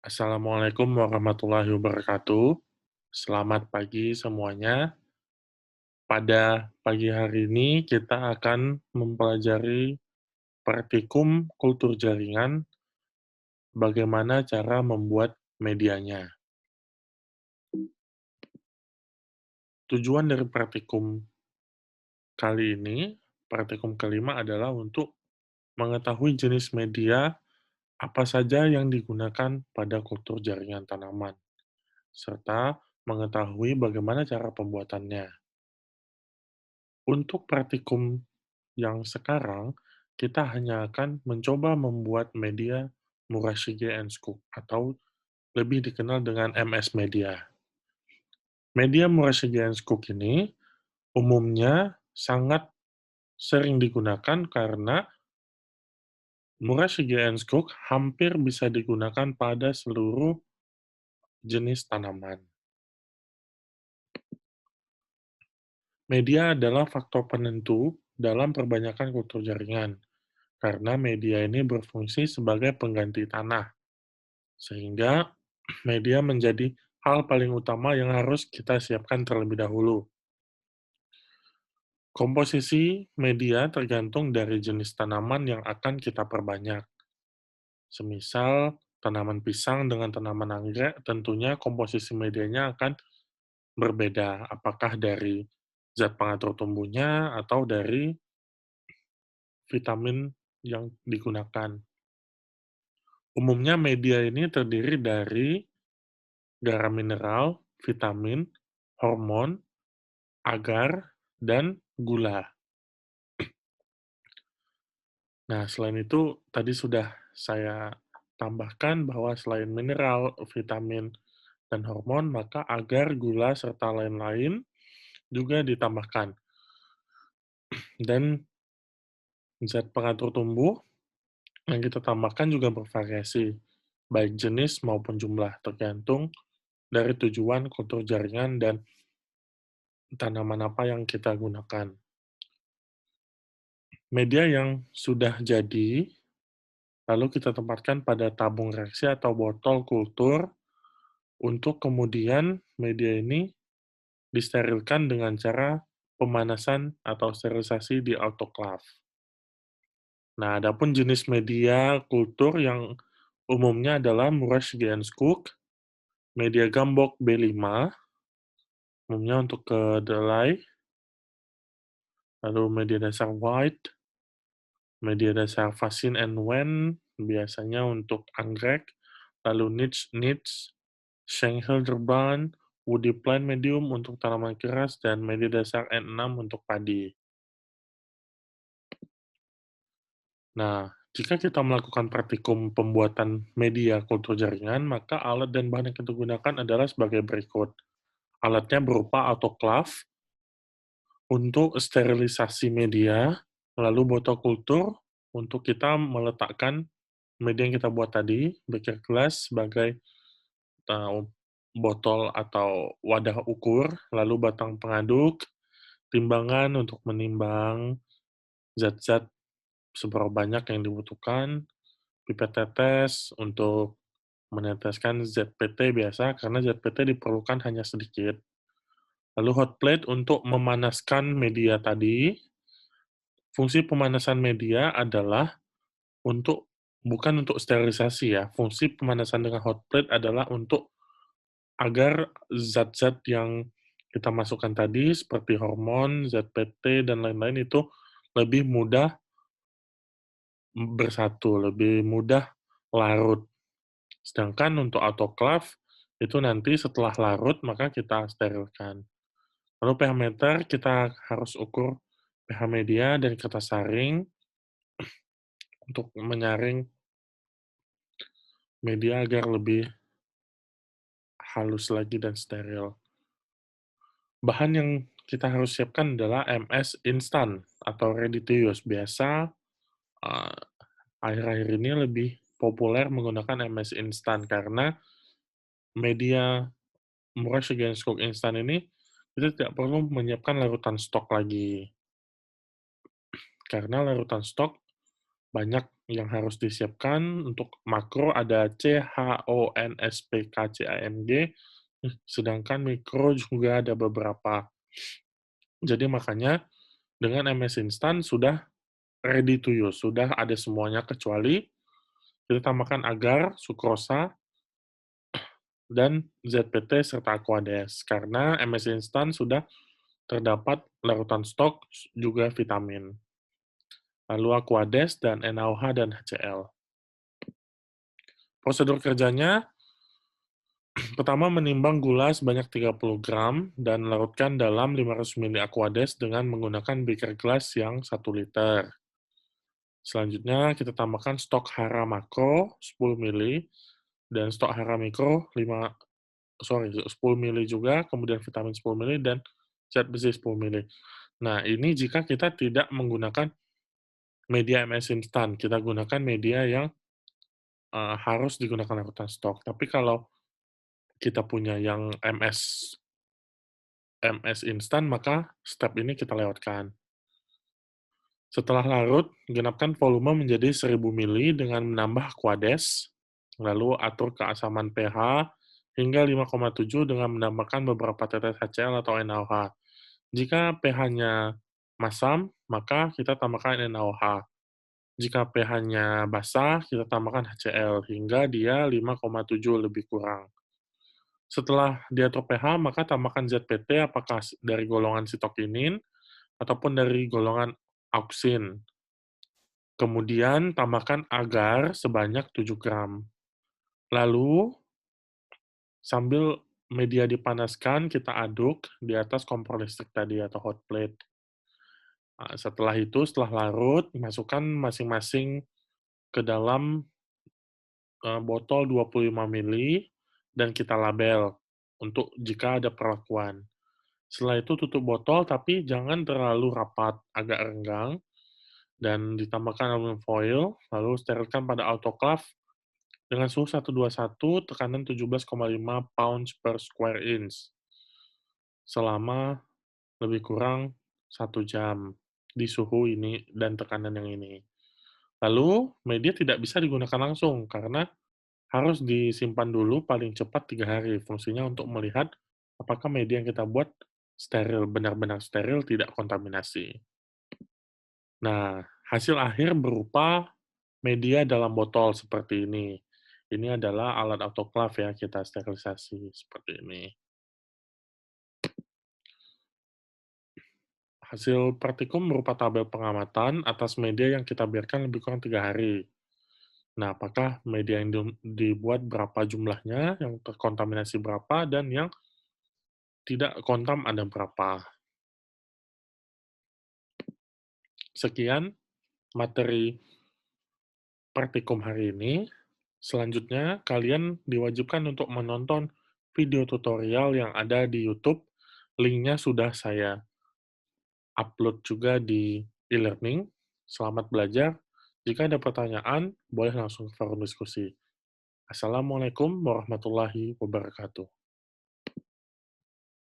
Assalamualaikum warahmatullahi wabarakatuh. Selamat pagi semuanya. Pada pagi hari ini kita akan mempelajari praktikum kultur jaringan, bagaimana cara membuat medianya. Tujuan dari praktikum kali ini, praktikum kelima adalah untuk mengetahui jenis media apa saja yang digunakan pada kultur jaringan tanaman, serta mengetahui bagaimana cara pembuatannya. Untuk praktikum yang sekarang, kita hanya akan mencoba membuat media Murashige and Scoop atau lebih dikenal dengan MS Media. Media Murashige and Scoop ini umumnya sangat sering digunakan karena Murashige and Scoop hampir bisa digunakan pada seluruh jenis tanaman. Media adalah faktor penentu dalam perbanyakan kultur jaringan, karena media ini berfungsi sebagai pengganti tanah. Sehingga media menjadi hal paling utama yang harus kita siapkan terlebih dahulu. Komposisi media tergantung dari jenis tanaman yang akan kita perbanyak. Semisal tanaman pisang dengan tanaman anggrek, tentunya komposisi medianya akan berbeda, apakah dari zat pengatur tumbuhnya atau dari vitamin yang digunakan. Umumnya media ini terdiri dari garam mineral, vitamin, hormon, agar, dan gula. Nah, selain itu, tadi sudah saya tambahkan bahwa selain mineral, vitamin, dan hormon, maka agar, gula, serta lain-lain juga ditambahkan. Dan zat pengatur tumbuh yang kita tambahkan juga bervariasi, baik jenis maupun jumlah, tergantung dari tujuan kultur jaringan dan tanaman apa yang kita gunakan. Media yang sudah jadi lalu kita tempatkan pada tabung reaksi atau botol kultur untuk kemudian media ini disterilkan dengan cara pemanasan atau sterilisasi di autoklaf. Nah, adapun jenis media kultur yang umumnya adalah Murach Genscook, media gambok B5, umumnya untuk kedelai, lalu media dasar white, media dasar Fasin and Wen, biasanya untuk anggrek, lalu niche, Schenkelderban, woody plant medium untuk tanaman keras, dan media dasar N6 untuk padi. Nah, jika kita melakukan praktikum pembuatan media kultur jaringan, maka alat dan bahan yang kita gunakan adalah sebagai berikut. Alatnya berupa autoklaf untuk sterilisasi media, lalu botol kultur untuk kita meletakkan media yang kita buat tadi, beker gelas sebagai uh, botol atau wadah ukur, lalu batang pengaduk, timbangan untuk menimbang zat-zat seberapa banyak yang dibutuhkan, pipet tetes untuk meneteskan ZPT biasa, karena ZPT diperlukan hanya sedikit. Lalu hot plate untuk memanaskan media tadi. Fungsi pemanasan media adalah bukan untuk sterilisasi ya, fungsi pemanasan dengan hot plate adalah untuk agar zat-zat yang kita masukkan tadi seperti hormon, ZPT, dan lain-lain itu lebih mudah bersatu, lebih mudah larut. Sedangkan untuk autoklaf, itu nanti setelah larut, maka kita sterilkan. Lalu pH meter, kita harus ukur pH media dan kertas saring untuk menyaring media agar lebih halus lagi dan steril. Bahan yang kita harus siapkan adalah MS instan atau ready to use. Biasa eh, akhir-akhir ini lebih populer menggunakan MS instan karena media murah segan skog instan ini kita tidak perlu menyiapkan larutan stok lagi. Karena larutan stok Banyak yang harus disiapkan. Untuk makro ada CHONSPKCAMG, sedangkan mikro juga ada beberapa. Jadi makanya dengan MS Instant sudah ready to use, sudah ada semuanya kecuali kita tambahkan agar, sukrosa, dan ZPT serta Aquades. Karena MS Instant sudah terdapat larutan stok juga vitamin. Lalu Aquades dan NaOH dan HCl. Prosedur kerjanya, pertama menimbang gula sebanyak 30 gram dan larutkan dalam 500 ml Aquades dengan menggunakan beaker gelas yang 1 liter. Selanjutnya kita tambahkan stok hara makro 10 ml dan stok hara mikro 10 ml juga, kemudian vitamin 10 ml dan zat besi 10 ml. Nah, ini jika kita tidak menggunakan media MS instan, kita gunakan media yang harus digunakan larutan stok. Tapi kalau kita punya yang MS instan, maka step ini kita lewatkan. Setelah larut, genapkan volume menjadi 1000 ml dengan menambah Aquades, lalu atur keasaman pH hingga 5,7 dengan menambahkan beberapa tetes HCl atau NaOH. Jika pH-nya masam, maka kita tambahkan NaOH. Jika pH-nya basah, kita tambahkan HCl hingga dia 5,7 lebih kurang. Setelah diatur pH, maka tambahkan ZPT apakah dari golongan sitokinin ataupun dari golongan auksin. Kemudian tambahkan agar sebanyak 7 gram. Lalu, sambil media dipanaskan, kita aduk di atas kompor listrik tadi atau hot plate. Nah, setelah itu, setelah larut, masukkan masing-masing ke dalam botol 25 ml dan kita label untuk jika ada perlakuan. Setelah itu tutup botol, tapi jangan terlalu rapat, agak renggang, dan ditambahkan aluminium foil, lalu sterilkan pada autoclave dengan suhu 121, tekanan 17,5 pounds per square inch, selama lebih kurang 1 jam di suhu ini dan tekanan yang ini. Lalu, media tidak bisa digunakan langsung, karena harus disimpan dulu paling cepat 3 hari. Fungsinya untuk melihat apakah media yang kita buat steril, benar-benar steril, tidak kontaminasi. Nah, hasil akhir berupa media dalam botol seperti ini. Ini adalah alat autoclave ya, kita sterilisasi seperti ini. Hasil praktikum berupa tabel pengamatan atas media yang kita biarkan lebih kurang 3 hari. Nah, apakah media yang dibuat berapa jumlahnya, yang terkontaminasi berapa, dan yang tidak kontam ada berapa. Sekian materi praktikum hari ini. Selanjutnya, kalian diwajibkan untuk menonton video tutorial yang ada di YouTube. Linknya sudah saya upload juga di e-learning. Selamat belajar. Jika ada pertanyaan, boleh langsung ke forum diskusi. Assalamualaikum warahmatullahi wabarakatuh.